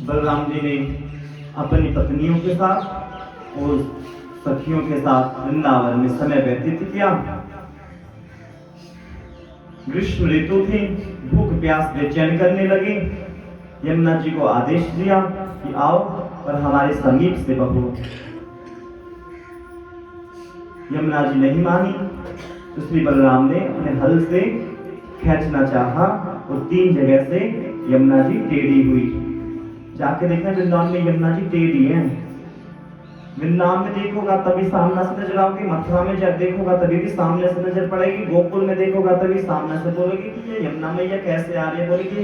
बलराम जी ने अपनी पत्नियों के साथ और सखियों के साथ वृंदावन में समय व्यतीत किया। ग्रीष्म ऋतु थी, भूख प्यास बेचैन करने लगी। यमुना जी को आदेश दिया कि आओ और हमारे समीप से बहो। यमुना जी नहीं मानी तो श्री बलराम ने अपने हल से खींचना चाहा और 3 जगह से यमुना जी टेढ़ी हुई। जाके देखना वृंदावन में यमुना जी टेढ़ी है। वृंदावन में देखोगा तभी सामने से नजर आओगे, मथुरा में जब देखोगा तभी भी सामने से नजर पड़ेगी, गोकुल में देखोगा तभी सामने से बोलोगी कि ये यमुना मैया कैसे आ रही है। बोलेगी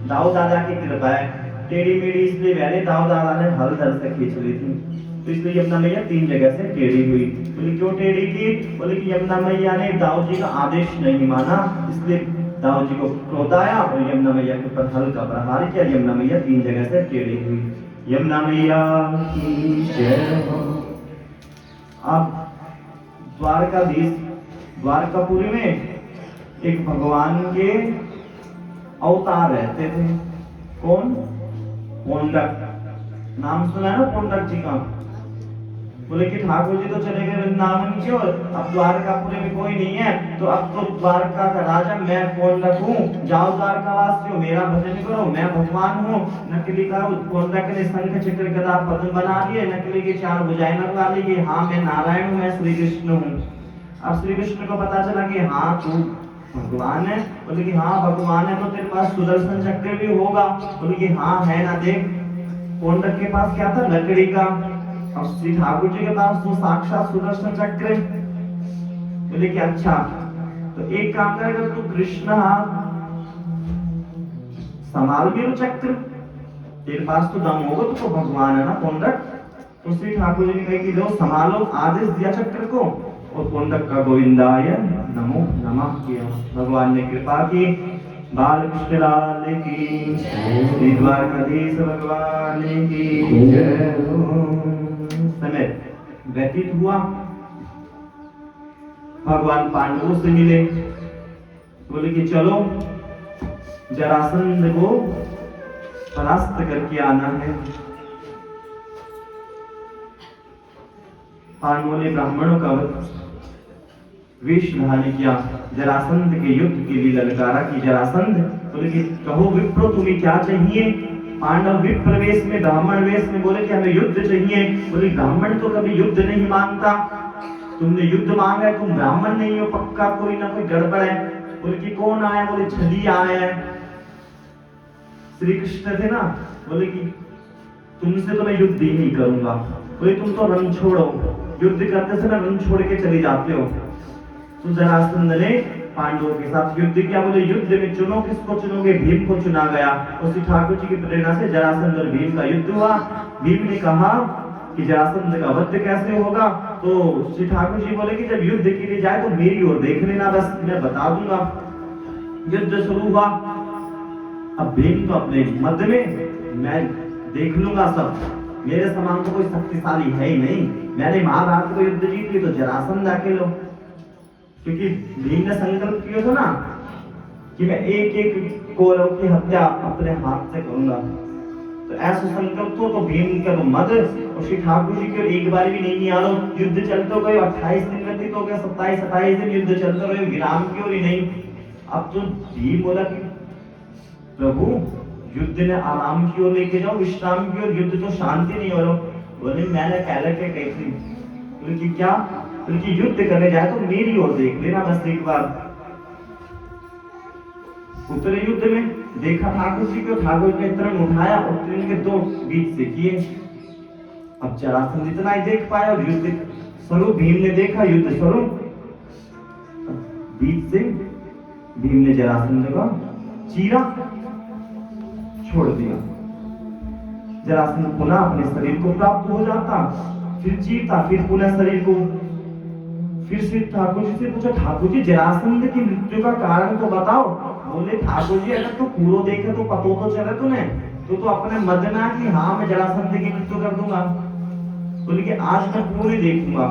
दाऊ दादा की कृपा है। टेढ़ी मेढ़ी इसलिए पहले दाऊ दादा ने हल धर से खींच ली थी, तो इसलिए यमुना मैया 3 जगह से टेढ़ी हुई। बोले क्यों टेढ़ी की? बोले कि यमुना मैया ने दाऊ जी का आदेश नहीं माना, इसलिए दाऊ जी को क्रोध आया और यमुना मैया के ऊपर हल का प्रहार किया। यमुना मैया 3 जगह से टेढ़ी हुई। यमुना मैया की जय हो। अब द्वारकाधीश द्वारकापुरी में एक भगवान के अवतार रहते थे। कौन? पोंडक। नाम सुना है ना पोंडक जी का? बोले कि ठाकुर जी तो चले गए वृंदावन की ओर, अब द्वारकापुरी में कोई नहीं है, तो अब तो द्वारका का राजा मैं पोंडक हूँ। जाओ द्वारकावासियों, मेरा भजन करो, मैं भगवान हूँ। नकली का पोंडक ने शंख चक्र गदा पद्म बना लिए, नकली की 4 भुजाएं लगवा ली कि हाँ मैं नारायण हूँ, मैं श्री कृष्ण हूँ। अब श्री कृष्ण को पता चला कि हाँ तू भगवान है। बोले कि हाँ भगवान है तो तेरे पास सुदर्शन चक्र भी होगा। बोले कि हाँ है ना। देख पोंडक के पास क्या था? लकड़ी का। अब श्री ठाकुर जी के पास तो साक्षात सुदर्शन चक्र। बोले कि अच्छा तो एक काम करेगा तू कृष्ण हाथ संभाल भी चक्र, तेरे पास तो दम होगा, तो भगवान है ना पोंडक। तो श्री ठाकुर जी ने कहा कि लो संभालो, आदेश दिया चक्र को और पोंडक का गोविंदाय नमो नमः किया। भगवान ने कृपा की। बाल कृष्ण लाल की, श्री द्वारकाधीश भगवान की जय हो। समय व्यतीत हुआ, भगवान पांडवों से मिले। बोले कि चलो जरासंध को परास्त करके आना है। पांडवों ने ब्राह्मणों का वेश धारण किया, जरासंध के युद्ध के लिए ललकारा कि जरासंध। बोले कि कहो विप्रो तुम्हें क्या चाहिए? पांडव विप्र वेश में ब्राह्मण वेश में बोले कि हमें युद्ध चाहिए। बोले ब्राह्मण तो कभी युद्ध नहीं मांगता, तुमने युद्ध मांगा है, तुम ब्राह्मण नहीं हो, पक्का कोई ना कोई गड़बड़ है। बोले कि कौन आया? बोले छली आया है। श्री कृष्ण थे ना। बोले कि तुमसे तो मैं युद्ध ही नहीं करूंगा। बोले तुम तो रण छोड़ो, युद्ध करते समय रण छोड़ के चले जाते हो। तो जरासंध ने पांडवों के साथ युद्ध किया। बोले युद्ध में चुनो, किसको चुनोगे? भीम को चुना गया। उसी ठाकुर जी की प्रेरणा से जरासंध और भीम का युद्ध हुआ। भीम ने कहा कि जरासंध का वध कैसे होगा? तो श्री ठाकुर जी बोले कि जब युद्ध के लिए जाए तो मेरी ओर देख लेना, बस मैं बता दूंगा। युद्ध शुरू हुआ। अब भीम तो अपने मध्य में, मैं देख लूंगा सब, मेरे समान तो कोई शक्तिशाली है ही नहीं, मैंने महाभारत को युद्ध जीत ली तो जरासंध अकेलो। क्योंकि भीम ने संकल्प किया था ना कि मैं एक एक कौरव की हत्या अपने हाथ से करूंगा, तो ऐसा संकल्प तो भीम का तो मद और श्री ठाकुर जी के एक बार भी नहीं आलो। युद्ध चलते गए, 28 दिन व्यतीत हो गया, 27 दिन युद्ध चलते रहे, विराम क्यों नहीं। अब तो भीम बोला कि प्रभु युद्ध ने आराम की ओर लेके जाओ, विश्राम की ओर, युद्ध तो शांति नहीं हो रहा। बोले मैंने पहले क्या कही थी? बोले कि क्या? बोले कि युद्ध करने जाए तो मेरी ओर देख लेना बस एक बार। उतरे युद्ध में, देखा ठाकुर जी को, ठाकुर ने तरण उठाया और तरण के 2 बीच से किए। अब जरासंध इतना ही देख पाया और युद्ध स्वरूप भीम ने देखा, युद्ध स्वरूप बीच से भीम ने जरासंध का चीरा छोड़ दिया। जरासंध पुनः अपने शरीर को प्राप्त हो जाता, फिर चीरता, फिर पुनः शरीर को। फिर से ठाकुर जी से पूछा, ठाकुर जी जरासंध की मृत्यु का कारण तो बताओ। बोले ठाकुर जी अगर तू पूरा देखे तो पतो तो चले तूने, तो अपने मध्य में कि हाँ मैं जरासंध की मृत्यु कर दूंगा। बोले कि आज मैं पूरी देखूंगा।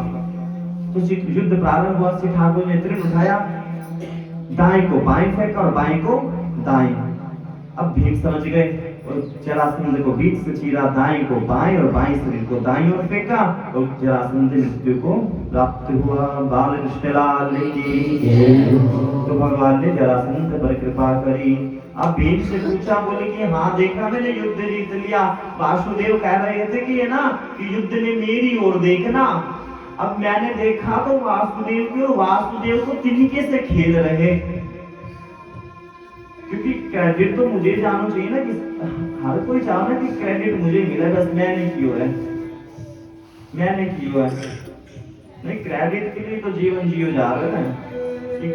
तो युद्ध प्रारंभ हुआ। श्री ठाकुर ने तृण उठाया, दाएं को बाएं फेंका और बाएं को दाएं। अब भीम समझ गए और जरासंध को बीच से चीरा, दाएं को बाएं और बाएं शरीर को दाएं ओर फेंका और जरासंध मृत्यु को प्राप्त हुआ। बाल कृष्ण लाल की तो भगवान ने जरासंध पर कृपा करी। अब भीम से पूछा, बोले कि हाँ देखा मैंने युद्ध जीत लिया। वासुदेव कह रहे थे कि ये ना कि युद्ध में मेरी ओर देखना। अब मैंने देखा तो वासुदेव की और वासुदेव को तिनके से खेल रहे, क्योंकि क्रेडिट तो मुझे जाना चाहिए ना, कि हर कोई चाहो ना कि क्रेडिट मुझे मिले, बस मैंने किया है, मैंने किया है। नहीं, क्रेडिट के लिए तो जीवन जियो जा रहे हैं कि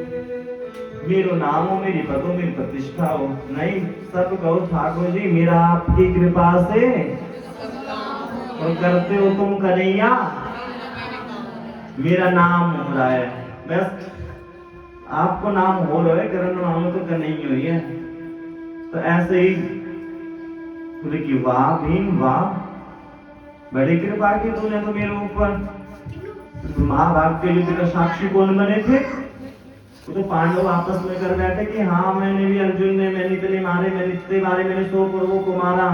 मेरो नाम हो, मेरी पद हो, मेरी प्रतिष्ठा हो। नहीं, सब कहो ठाकुर जी मेरा आपकी कृपा से और करते हो तुम कन्हैया, मेरा नाम हो रहा है। बस आपको नाम हो रहा है, करण नाम तो कर नहीं हुई है। तो ऐसे ही बोले कि वाह भीम वाह, बड़ी कृपा की तूने तो मेरे ऊपर। महाभारत के युद्ध का साक्षी कौन बने थे? वो तो पांडव आपस में कर बैठे कि हाँ मैंने भी, अर्जुन ने मैंने इतने मारे, मैंने इतने मारे, मैंने 100 कौरवों को मारा।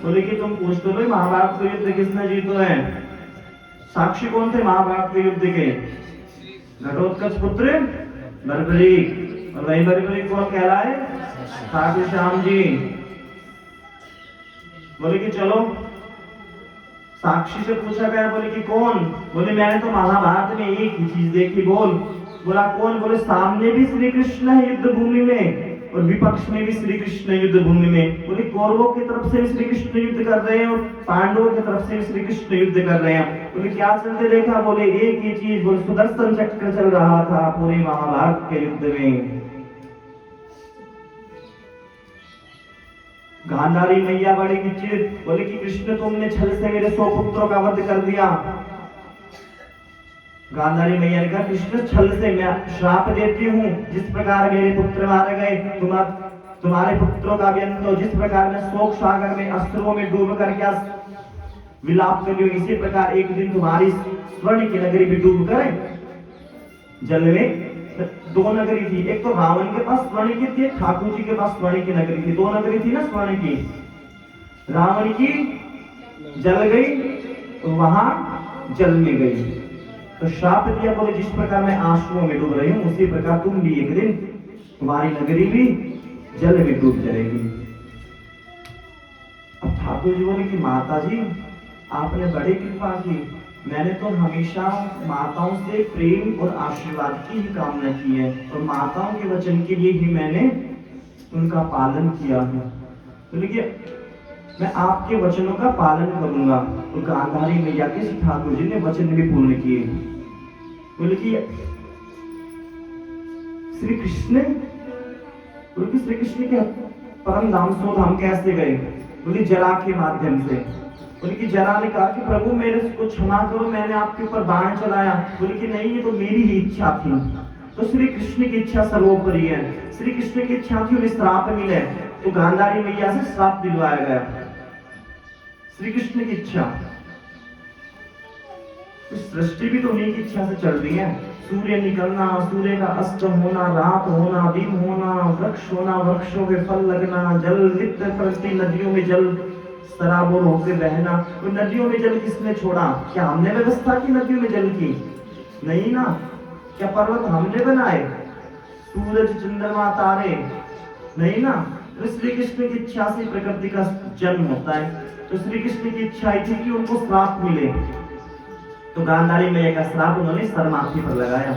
बोले कि तुम पूछ तो लो महाभारत के युद्ध किसने जीतो है? साक्षी कौन थे महाभारत के युद्ध के? घटोत्कच पुत्र बर्बरीक, और वही बर्बरीक कौन कहलाए? ठाकुर श्याम जी। बोले कि चलो, साक्षी से पूछा गया, बोले कि कौन? बोले मैंने तो महाभारत में एक ही चीज देखी। बोला कौन? बोले सामने भी श्री कृष्ण है युद्ध भूमि में और विपक्ष में भी श्री कृष्ण युद्ध भूमि में। बोले कौरवों की तरफ से भी श्री कृष्ण युद्ध कर रहे हैं और पांडवों की तरफ से भी श्री कृष्ण युद्ध कर रहे हैं। बोले क्या चलते देखा? बोले एक ही चीज, बोले सुदर्शन चक्र चल रहा था पूरे महाभारत के युद्ध में। गांधारी मैया बड़ी विचित्र, बोले कि कृष्ण तुमने छल से मेरे 100 पुत्रों का वध कर दिया। गांधारी मैया ने कहा कृष्ण छल से मैं श्राप देती हूँ, जिस प्रकार मेरे पुत्र मारे गए तुम्हारे पुत्रों का भी अंत हो। जिस प्रकार मैं शोक सागर में अश्रुओं में डूब कर क्या विलाप कर रही हूँ, इसी प्रकार एक दिन तुम्हारी स्वर्ण की नगरी भी डूब कर जल में। 2 नगरी थी, एक तो रावण के पास स्वर्ण की थी, ठाकुर जी के पास स्वर्ण की नगरी थी। 2 नगरी थी ना स्वर्ण की। रावण की जल गई, वहां जल में गई, तो श्राप दिया। बोले जिस प्रकार मैं आंसुओं में डूब रही हूँ, उसी प्रकार तुम भी एक दिन, तुम्हारी नगरी भी जल में डूब जाएगी। अब ठाकुर जी बोले कि माता जी आपने बड़ी कृपा की, मैंने तो हमेशा माताओं से प्रेम और आशीर्वाद की ही कामना की है और माताओं के वचन के लिए ही मैंने उनका पालन किया है। बोले कि मैं आपके वचनों का पालन करूंगा। तो गांधारी मैया के ठाकुर जी ने वचन भी पूर्ण किए। बोले कि श्री कृष्ण के परम धाम सो धाम कैसे गए? बोले जरा के माध्यम से। बोले कि जरा ने कहा कि प्रभु मेरे को क्षमा करो, मैंने आपके ऊपर बाण चलाया। बोले कि नहीं, ये तो मेरी ही इच्छा थी। तो श्री कृष्ण की इच्छा सर्वोपरि है। श्री कृष्ण की इच्छा थी उन्हें श्राप मिले, तो गांधारी मैया से श्राप दिलवाया गया। श्री कृष्ण की इच्छा, सृष्टि भी तो उन्हीं की इच्छा से चल रही है। सूर्य निकलना, सूर्य का अस्त होना, रात होना, दिन होना, वृक्ष होना, वृक्षों में फल लगना, जल नित्य प्रति नदियों में जल सराबोर होकर बहना। तो नदियों में जल किसने छोड़ा? क्या हमने व्यवस्था की नदियों में जल की? नहीं ना। क्या पर्वत हमने बनाए? सूरज चंद्रमा तारे? नहीं ना। तो श्री कृष्ण की इच्छा से प्रकृति का जन्म होता है। तो श्री कृष्ण की इच्छा थी कि उनको श्राप मिले, तो गांधारी मैया का श्राप उन्होंने सरमाथी पर लगाया।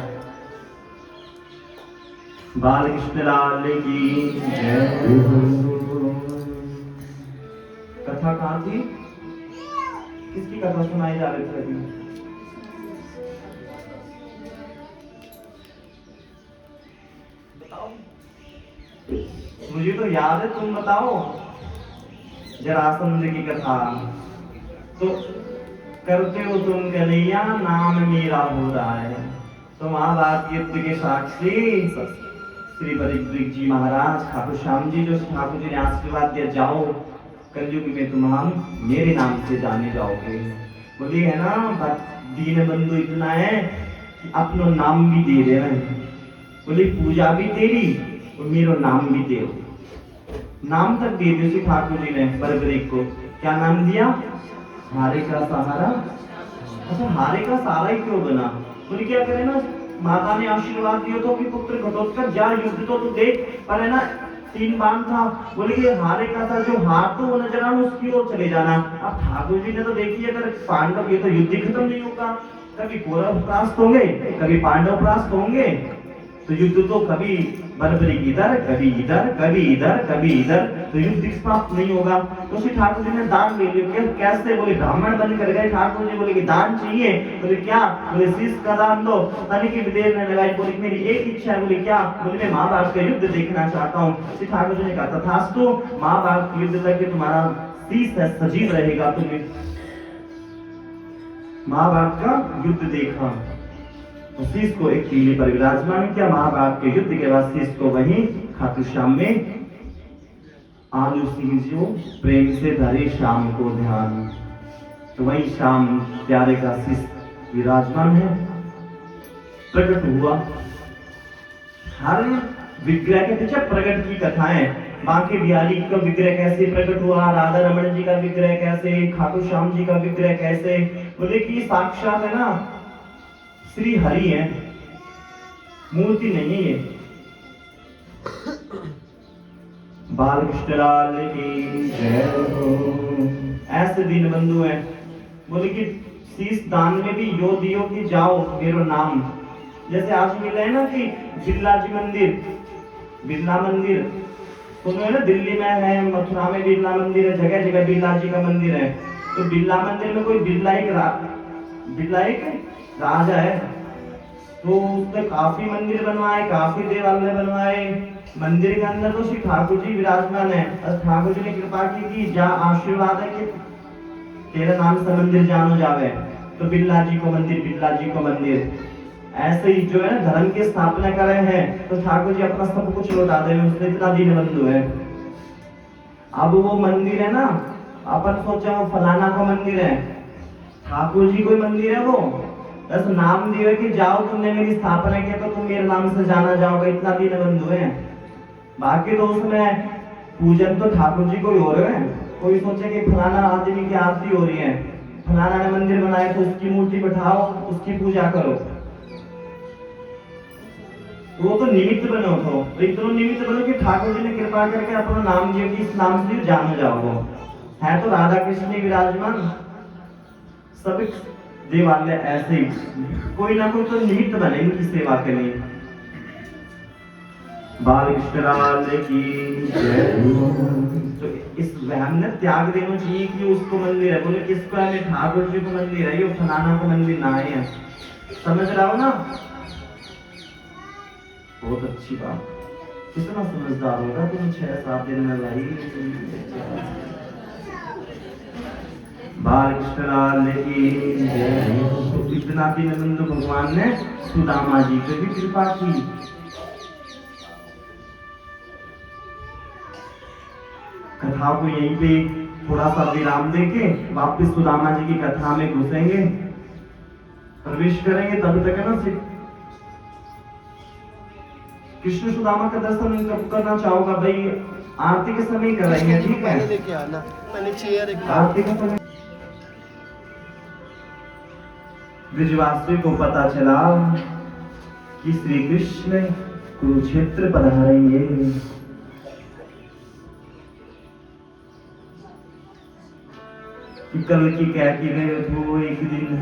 बाल कृष्ण लाल की जय। कथा कहाँ थी? किसकी कथा सुनाई जा रही थी अभी? बताओ, मुझे तो याद है, तुम बताओ। जरासंध की कथा तो करते हो तुम कन्हैया, नाम मेरा हो रहा है। तो महाभारत युद्ध के साक्षी श्री बरिक जी महाराज ठाकुर श्याम जी, जो ठाकुर जी ने आशीर्वाद दिया, जाओ कलयुग में तुम मेरे नाम से जाने जाओगे। बोली है ना, दीन बंधु इतना है कि अपनो नाम भी दे रहे हैं। बोली पूजा भी तेरी और मेरो नाम भी दे। नाम तक दिए थे श्री ठाकुर जी ने बर्बरीक को। क्या नाम दिया? हारे का सहारा। अच्छा, हारे का सहारा ही क्यों बना? बोले क्या करे ना, माता ने आशीर्वाद दिया तो कि पुत्र घटोत्कच जा युद्ध तो तू देख, पर है ना 3 बाण था। बोले कि हारे का था, जो हार तो वो नजर आना उसकी ओर चले जाना। अब ठाकुर जी ने तो देखिए, अगर पांडव, ये तो युद्ध खत्म नहीं होगा, कभी कौरव परास्त होंगे, कभी पांडव परास्त होंगे, तो युद्ध तो कभी बर्बरी इधर, कभी इधर, कभी इधर, कभी इधर, तो युद्ध समाप्त नहीं होगा। तो श्री ठाकुर जी ने दान ले लिया। कैसे? बोले ब्राह्मण बन कर गए ठाकुर जी। बोले कि दान चाहिए? बोले क्या? बोले शीश का दान दो। तनिक की देर में लगाई। बोले मेरी एक इच्छा है। बोले क्या? बोले मैं महाभारत का युद्ध देखना चाहता हूँ। श्री ठाकुर जी ने कहा तथास्तु, महाभारत युद्ध तक तुम्हारा शीश सजीव रहेगा। तुम्हें महाभारत का युद्ध देखा, शीश को एक टीले पर विराजमान किया। महाभारत के युद्ध के बाद शीश को वहीं खाटू श्याम में आलू सिंह जो प्रेम से धरे श्याम को ध्यान, तो वही श्याम प्यारे का शीश विराजमान है। प्रकट हुआ हर विग्रह के पीछे प्रकट की कथाएं। बांके बिहारी का विग्रह कैसे प्रकट हुआ, राधा रमन जी का विग्रह कैसे, खाटू श्याम जी का विग्रह कैसे। बोले कि साक्षात है ना श्री हरि है, मूर्ति नहीं है। बालकृष्ण लाल की जय हो। ऐसे दीन बंधु है। बोले कि शीश दान में भी यो दियो कि जाओ मेरो नाम। जैसे आज मिला है ना कि बिरला जी मंदिर, बिरला मंदिर सुनो है ना, दिल्ली में है, मथुरा में बिरला मंदिर है, जगह जगह बिरला जी का मंदिर है। तो बिरला मंदिर में कोई बिरला एक राजा है, तो उसने काफी मंदिर बनवाए, काफी देवालय बनवाए। मंदिर के अंदर तो श्री ठाकुर जी विराजमान है। और ठाकुर जी ने कृपा की कि जा आशीर्वाद है कि तेरे नाम से मंदिर जानो जावे, तो बिरला जी को मंदिर, बिरला जी को मंदिर। ऐसे ही जो है धर्म की स्थापना कर रहे हैं, तो ठाकुर जी अपना सब कुछ लौटा दे, उसने इतना दीन बंधु है। अब वो मंदिर है ना, अपन सोचा वो फलाना का मंदिर है, ठाकुर जी कोई मंदिर है वो, बस नाम दिए कि जाओ तुमने मेरी स्थापना की तो तुम मेरे नाम से जाना जाओगे, इतना दीन बंधु है। बाकी तो उसमें पूजन तो ठाकुर जी को ही हो रहे हैं। कोई सोचे कि फलाना आदमी की आरती हो रही है, फलाना ने मंदिर बनाया तो उसकी मूर्ति बैठाओ, उसकी पूजा करो, वो तो निमित्त बनो। तो इतना निमित्त बनो कि ठाकुर जी ने कृपा करके अपना नाम दिया कि इस नाम से जानो जाओ। है तो राधा कृष्ण विराजमान, सभी देवालय ऐसे ही कोई ना कोई तो निमित्त बने इनकी सेवा के लिए। बालकृष्ण लाल की जय। तो इस वहम ने त्याग देना चाहिए कि उसको मंदिर है। बोले किसको है? ठाकुर जी को मंदिर है, ये फलाना को मंदिर ना है। समझ रहा हो ना? बहुत अच्छी बात। कितना समझदार होगा तुम 6-7 दिन में लाई। बालकृष्ण लाल की जय। तो इतना दिन बंधु भगवान ने सुदामा जी पे भी कृपा की। कथा को यहीं पे थोड़ा सा विराम देके वापस सुदामा जी की कथा में घुसेंगे, प्रवेश करेंगे। तब तक है ना कृष्ण सुदामा का दर्शन कब करना चाहोगा भाई? आरती के समय कर रहे हैं, ठीक है? लेके आना, पहले चेयर आरती के समय ब्रजवासी को पता चला कि श्री कृष्ण कुरुक्षेत्र पधारेंगे। कि कल की कह के गए तो एक दिन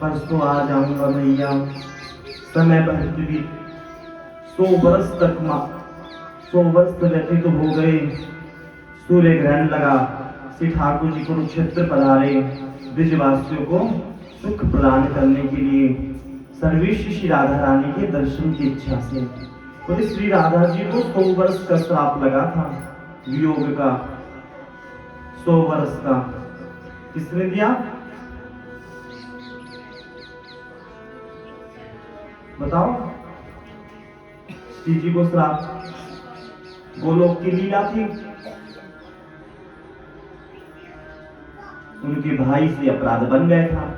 परसों आ जाऊंगा मैया, समय बहुत भी 100 वर्ष तक 100 वर्ष व्यतीत तो हो गए। सूर्य ग्रहण लगा, श्री ठाकुर जी कुरुक्षेत्र पधारे ब्रजवासियों को सुख प्रदान करने के लिए, सर्वेश्वर श्री राधा रानी के दर्शन की इच्छा से। बोले श्री राधा जी को 100 वर्ष का श्राप लगा था वियोग का, 100 वर्ष का। किसने दिया? बताओ। श्री जी को श्राप, गोलोक की लीला थी। उनके भाई से अपराध बन गया था।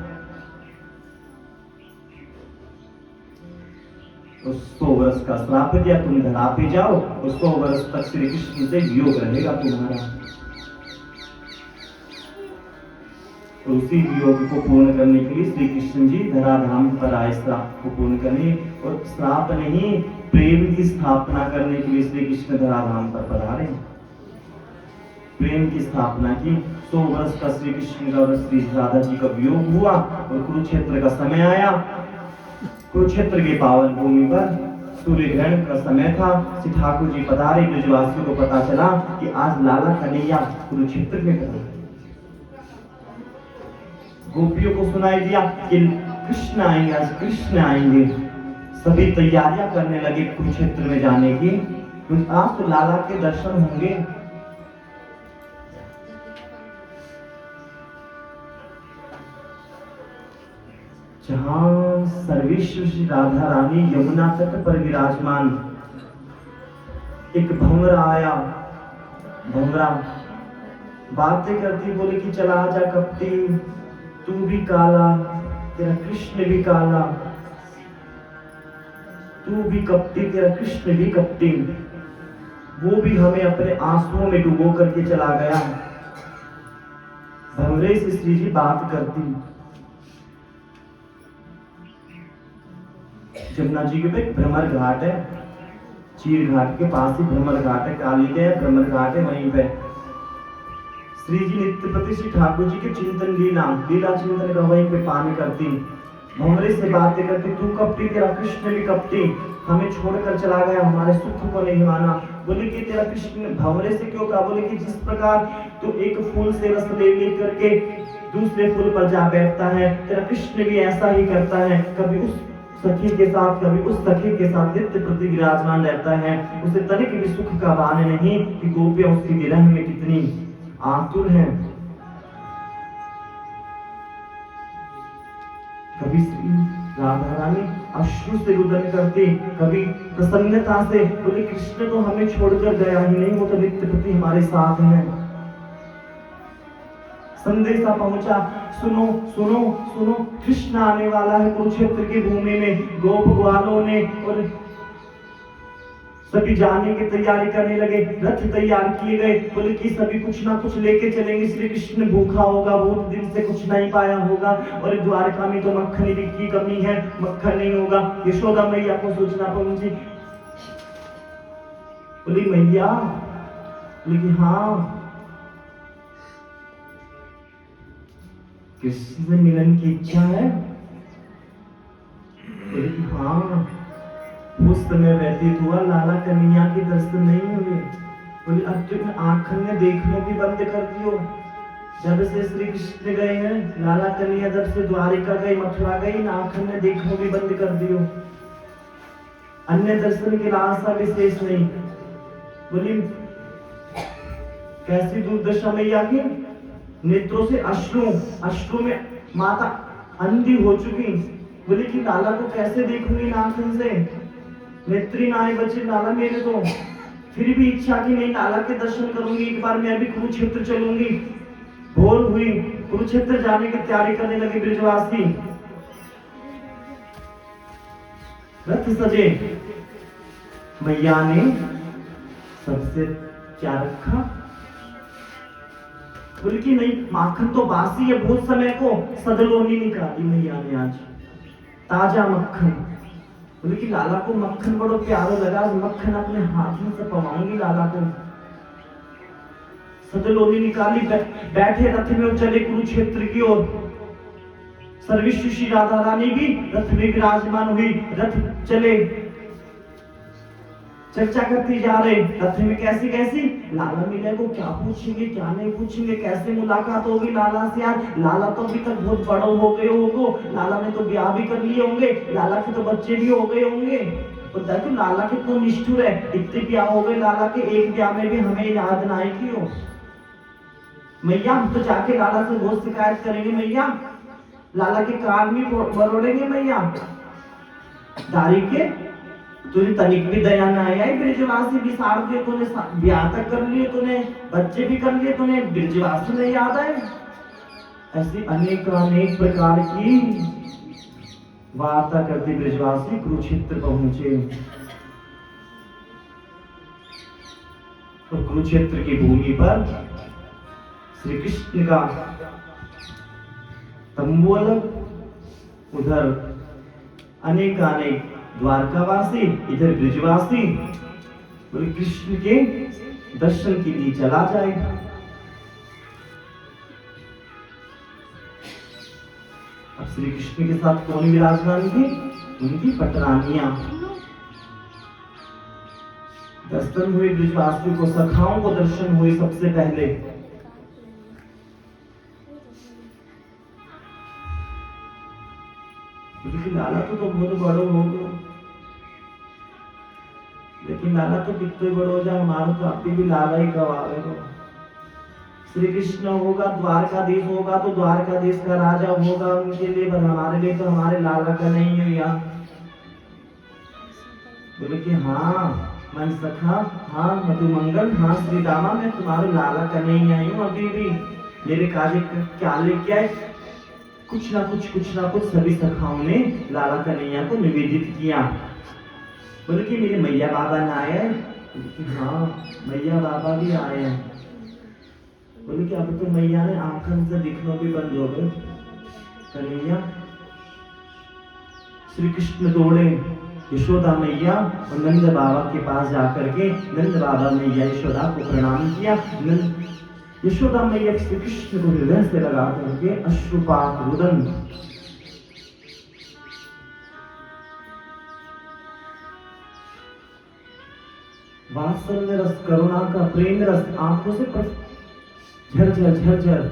उस 100 वर्ष का श्राप दिया, तुम धरा पे जाओ, उस 100 वर्ष तक श्री कृष्ण से वियोग रहेगा तुम्हारा। और उसी वियोग को पूर्ण करने के लिए श्री कृष्ण जी धराधाम पर आए श्राप को पूर्ण करने, और श्राप नहीं प्रेम की स्थापना करने के लिए श्री कृष्ण धराधाम पर पधारे। प्रेम की स्थापना की। 100 वर्ष का श्री कृष्ण का और श्री राधा जी का वियोग हुआ और कुरुक्षेत्र का समय आया। कुरुक्षेत्र के पावन भूमि पर सूर्य ग्रहण का समय था। श्री ठाकुर जी पधारे, ब्रजवासियों को पता चला कि आज लाला कन्हैया कुरुक्षेत्र में पधारे। गोपियों को सुनाई दिया कि कृष्ण आएंगे, आज कृष्ण आएंगे। सभी तैयारियां करने लगे कुरुक्षेत्र में जाने की, आज तो लाला के दर्शन होंगे। जहां सर्वेश्वर श्री राधा रानी यमुना तट पर विराजमान, एक भंवरा आया। भंवरा बातें करती, बोले कि चला आजा कपटी, तू भी काला, तेरा कृष्ण भी काला, तू भी कपटी, तेरा कृष्ण भी कपटी। वो भी हमें अपने आंसुओं में डुबो करके चला गया। भंवरे से श्री जी बात करती। जमुना जी के पे भ्रमर घाट है, चीर घाट के पास ही भ्रमर घाट है, काली के भ्रमर घाट है, वहीं पे श्री जी नित्यपति श्री ठाकुर जी के चिंतन लीला चिंतन का वहीं पे पान करती। भंवरे से बातें करती, तू कपटी, तेरा कृष्ण भी कपटी, हमें छोड़कर चला गया, हमारे सुख को नहीं माना। बोले कि तेरा कृष्ण भंवरे से क्यों कहा? बोले कि जिस प्रकार तू एक फूल से रस ले लेकर के दूसरे फूल पर जा बैठता है, तेरा कृष्ण भी ऐसा ही करता है, कभी उस सखी के साथ कभी उस सखी के साथ नित्य प्रति विराजमान रहता है। उसे तनिक भी सुख का भान नहीं कि गोपियां उसकी विरह में कितनी आतुर हैं। कभी श्री राधा रानी अश्रु से रुदन करते, कभी प्रसन्नता से, बोले कृष्ण तो हमें छोड़कर गया ही नहीं, वो तो नित्य प्रति हमारे साथ है। संदेशा पहुंचा, सुनो सुनो सुनो, कृष्ण आने वाला है कुरुक्षेत्र की भूमि में। गोप ग्वालों ने और सभी जाने की तैयारी करने लगे, रथ तैयार किए गए। बोले कि सभी कुछ ना कुछ लेके चलेंगे, श्री कृष्ण भूखा होगा, बहुत दिन से कुछ नहीं पाया होगा, और द्वारका में तो मक्खन की कमी है, मक्खन नहीं होगा। यशोदा मैया को सूचना पहुंची, बोली मैया, बोली हाँ, कृष्ण से मिलन की इच्छा है? बोले कि हाँ, उस समय व्यतीत हुआ, लाला कन्हैया के दर्शन नहीं हुए। बोले अब तुम आंखें देखना भी बंद कर दियो। जब से श्री कृष्ण गए हैं, लाला कन्हैया जब से द्वारिका गए, मथुरा गई, आंखें देखना भी बंद कर दियो। अन्य दर्शन की लालसा विशेष नहीं। बोली कैसी दुर्दशा मैया की, नेत्रों से अश्रु में माता अंधी हो चुकी। बोली कि लाला को कैसे देखूंगी नाखून से, नेत्री नाई बचे लाला मेरे तो। फिर भी इच्छा की नहीं, लाला के दर्शन करूंगी, एक बार मैं भी कुरुक्षेत्र चलूंगी। भोर हुई, कुरुक्षेत्र जाने की तैयारी करने लगे ब्रजवासी। रथ सजे, मैया ने सबसे क्या रखा? बोले कि नहीं, माखन तो बासी है, बहुत समय को सदलोनी निकाली मैया ने आज, ताजा मक्खन। बोले कि लाला को मक्खन बड़ा प्यारा लगा, मक्खन अपने हाथों से पवाऊंगी लाला को। सदलोनी निकाली, बैठे रथ में चले कुरुक्षेत्र की ओर। सर्वेश्वर श्री राधा रानी भी रथ में विराजमान हुई, रथ चले, चर्चा करती जा रहे, रथ में कैसी कैसी लाला मिले को क्या पूछेंगे क्या नहीं पूछेंगे, कैसे मुलाकात होगी लाला से। यार लाला तो अभी तक बहुत बड़ा हो गए होगो, लाला ने तो ब्याह भी कर लिए होंगे, लाला के तो बच्चे भी हो गए होंगे। और देखो लाला के तो निष्ठुर है, इतने ब्याह हो गए लाला के, एक ब्याह में भी हमें याद ना आई की हो। मैया हम तो जाके लाला से बहुत शिकायत करेंगे मैया, लाला के कान भी बरोड़ेंगे मैया। दारी के तुझे तनिक भी दया ना आई, ब्रजवासी विसार दिए तूने, ब्याह तक कर लिए तूने, बच्चे भी कर लिए तूने, ब्रजवासी नहीं याद आए। ऐसी अनेक प्रकार की वार्ता करते ब्रजवासी कुरुक्षेत्र पहुंचे और कुरुक्षेत्र की भूमि पर श्री कृष्ण का तंबू अलग, उधर अनेकानेक द्वारकावासी, इधर ब्रजवासी, बोले कृष्ण के दर्शन के लिए चला जाए। अब श्री कृष्ण के साथ कौन विराजमान थे? उनकी पटरानियां। दर्शन हुए ब्रजवासियों को, सखाओं को दर्शन हुए सबसे पहले। लेकिन लाला तो बहुत बड़ो हो गो, लेकिन लाला तो कितने बड़ो हो जाए, हमारा तो आप भी लाला ही कवावे हो। श्री कृष्ण होगा, द्वारकाधीश होगा तो द्वारकाधीश का राजा होगा उनके लिए, पर हमारे लिए तो हमारे लाला का नहीं है यार। बोले कि हाँ मन सखा, हाँ मधुमंगल, हाँ श्री रामा, मैं तुम्हारे लाला का नहीं आई हूँ अभी भी। मेरे काजे क्या लेके आए? कुछ ना कुछ सभी सखाओं ने लाला कन्हैया को निवेदित किया। बोले कि मेरे मैया बाबा ने आए हैं? हाँ मैया बाबा भी आए हैं। बोले कि अब तो मैया ने आंखों से दिखना भी बंद हो गए। कन्हैया, श्री कृष्ण दौड़े यशोदा मैया और नंद बाबा के पास जाकर के नंद बाबा मैया यशोदा को प्रणाम किया। यशोदा मैया श्री कृष्ण को हृदय से लगा करके अश्रुपात रुदन वात्सल्य रस, करुणा का प्रेम रस आंखों से झरझर झरझर।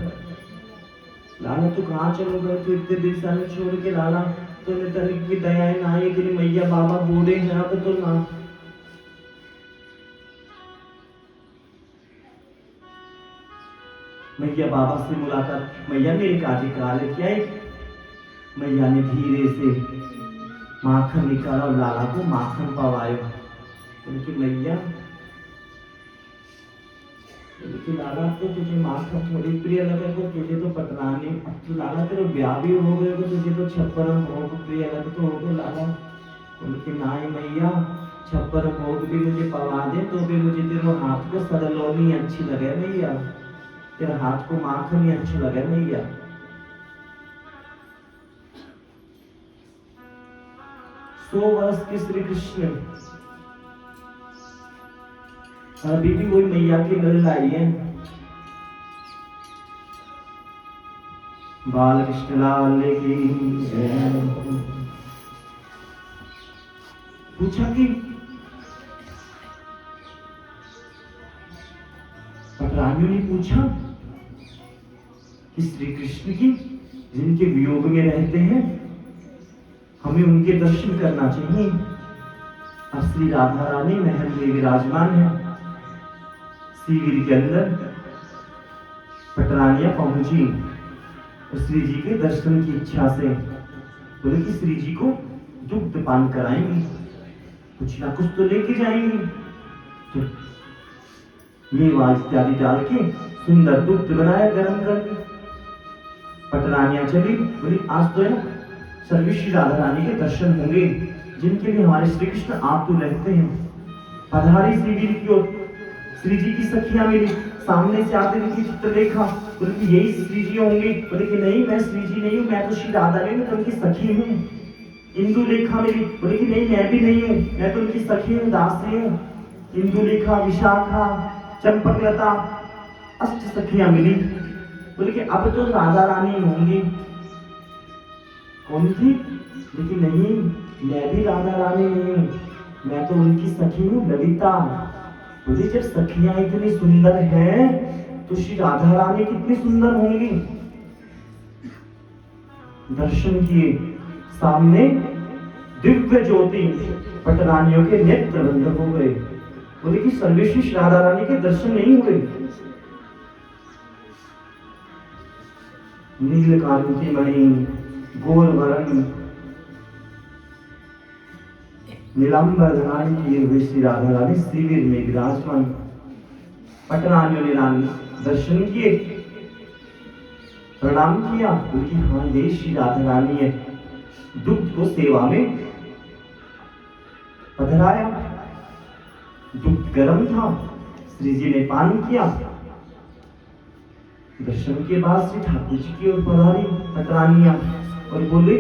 लाला तू कहाँ चलो गए? तू इतने दिन से हमें छोड़ के लाला, तूने तनिक भी दया ना आई कि मैया बाबा बूढ़े हैं अब तो ना। मैया बाबा से मुलाकात, मैया मेरे काजी करा लेके आई। मैया ने धीरे से माखन निकाला और लाला को माखन पवाया। उनकी मैया, लेकिन लाला तो तुझे माखन थोड़ी प्रिय लगे तो तुझे तो पटरानी, अब तो लाला तेरे ब्याह भी हो गए तो तुझे तो छप्पर भोग प्रिय लगे तो हो लाला। उनकी नाई मैया, छप्पर भोग भी मुझे पवा दे तो भी मुझे तेरे हाथ को सदलोनी अच्छी लगे मैया, तेरे हाथ को माखन ही अच्छा लगे मैया। सौ वर्ष के श्री कृष्ण अभी भी वही मैया की नल लाई है। बाल कृष्ण लाल की पूछा कि पटरानियों ने पूछा कि श्री कृष्ण की जिनके वियोग में रहते हैं हमें उनके दर्शन करना चाहिए। अब श्री राधा रानी महल में विराजमान है। शिविर के अंदर पटरानियां पहुंची और श्री जी के दर्शन की इच्छा से। बोले कि श्री जी को दुग्ध पान कराएंगे, कुछ ना कुछ तो लेके जाएंगे। तो मेवा इत्यादि डाल के सुंदर दुग्ध बनाया गर्म करके। पटरानियां चली, बोली आज तो है ना सर्वश्री राधा रानी के दर्शन होंगे जिनके लिए हमारे श्री कृष्ण आतुर रहते हैं। पधारी शिविर की ओर श्री जी की सखियां मिली, सामने से आते हुए चित्र देखा। बोले कि यही श्री जी होंगे? बोले कि नहीं मैं श्री जी नहीं हूँ, मैं तो श्री राधा नहीं, मैं तो उनकी सखी हूँ। इंदु लेखा मिली, बोले कि नहीं मैं भी नहीं हूँ, मैं तो उनकी सखी हूँ, दासी हूँ। इंदु लेखा, विशाखा, चंपकलता, अष्ट सखियां मिली। बोले कि अब तो राधा रानी होंगी। कौन थी? लेकिन नहीं मैं भी राधा रानी नहीं हूँ, मैं तो उनकी सखी हूँ ललिता। बोले जब सखियां इतनी सुंदर हैं तो श्री राधा रानी कितनी सुंदर होंगी। दर्शन किए, सामने दिव्य ज्योति, पटरानियों के नेत्र बंद हो गए। बोले कि सर्वश्री राधा रानी के दर्शन नहीं हुए। नीलकांति मणि, गोल वरण, नीलांबर धारण किए हुए श्री राधा रानी शिविर में विराजमान। पटरानियों ने दर्शन किए, प्रणाम किया, बोली हाँ ये श्री राधा रानी है। दुग्ध को सेवा में पधराया। दुग्ध गर्म था, श्री जी ने पान किया। दर्शन के बाद श्री ठाकुर जी की ओर पधारी पटरानियां और बोले,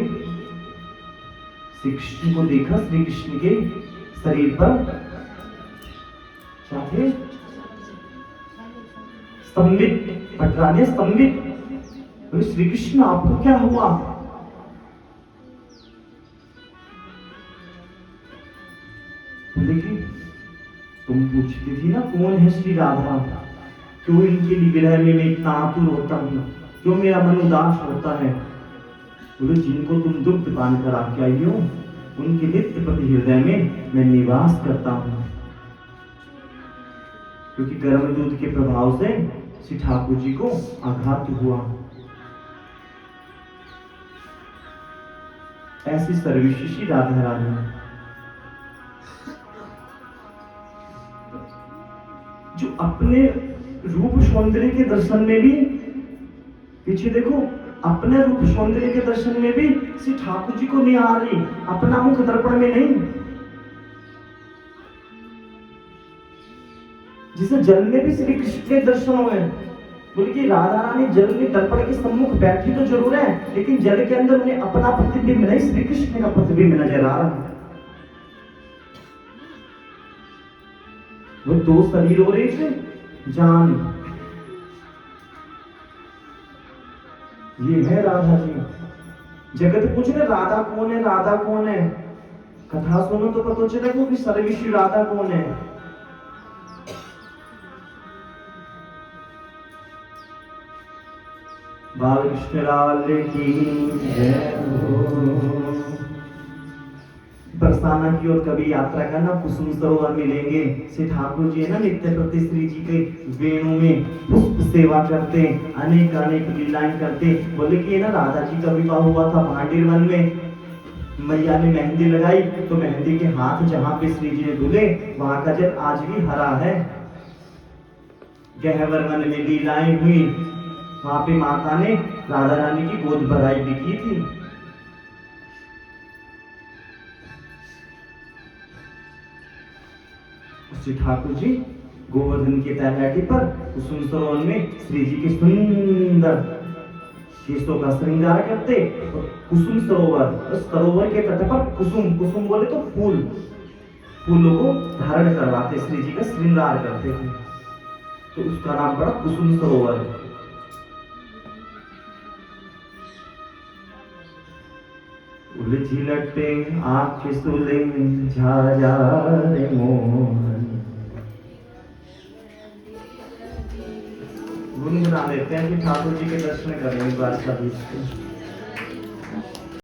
श्री कृष्ण को देखा, श्री कृष्ण के शरीर पर क्या थे? स्तंभित। पटरानियां स्तंभित। बोले, श्री कृष्ण आपको क्या हुआ? बोले कि तुम पूछती थी ना कौन है श्री राधा, क्यों इनके लिए विरह में मैं इतना आतुर होता हूँ, क्यों मेरा मन उदास होता है। बोले, जिनको तुम दुग्ध पान करा के आई हो, उनके नित्य प्रति हृदय में मैं निवास करता हूँ। क्योंकि गर्म दूध के प्रभाव से श्री ठाकुर जी को आघात हुआ। ऐसी सर्वविशेषी राधा रानी जो अपने रूप सौंदर्य के दर्शन में भी, पीछे देखो, अपने रूप सौंदर्य के दर्शन में भी श्री ठाकुर जी को निहार रही, अपना मुख दर्पण में नहीं। जिसे जल में भी श्री कृष्ण के दर्शन हुए। बोले कि राधा रानी जल में दर्पण के सम्मुख बैठी तो जरूर है, लेकिन जल के अंदर उन्हें अपना प्रतिबिंब नहीं, श्री कृष्ण का प्रतिबिंब नजर आ रहा है। वो दो शरीर और एक जान, ये है राधा जी। जगत पूछ रहे राधा कौन है, राधा कौन है? कथा सुनो तो पता चलेगा कि सर्वश्री राधा कौन है। बाल कृष्ण लाल की जय हो। बरसाना की ओर कभी यात्रा करना, कुसुम सरोवर मिलेंगे। श्री ठाकुर जी है ना नित्य प्रति श्री जी के वेणु में पुष्प सेवा करते, अनेक अनेक लीलाएं करते। बोले कि ना राधा जी का विवाह हुआ था भांडीर वन में, मैया ने मेहंदी लगाई तो मेहंदी के हाथ जहाँ पे श्री जी ने धुले वहां का जल आज भी हरा है। गहवर वन में लीलाएं हुई, वहां पे माता ने राधा रानी की गोद भराई भी की थी। श्री ठाकुर जी गोवर्धन के तलहटी पर कुसुम सरोवर में श्री जी के सुंदर केशों का श्रृंगार करते और कुसुम सरोवर के तट पर कुसुम, कुसुम बोले तो फूल, फूलों को धारण करवाते, श्री जी का श्रृंगार करते थे, तो उसका नाम पड़ा कुसुम सरोवर। उलझिलटे आँख सुले झारे मोहन, गुनगुना देते हैं कि ठाकुर जी के दर्शन करेंगे द्वारकाधीश के।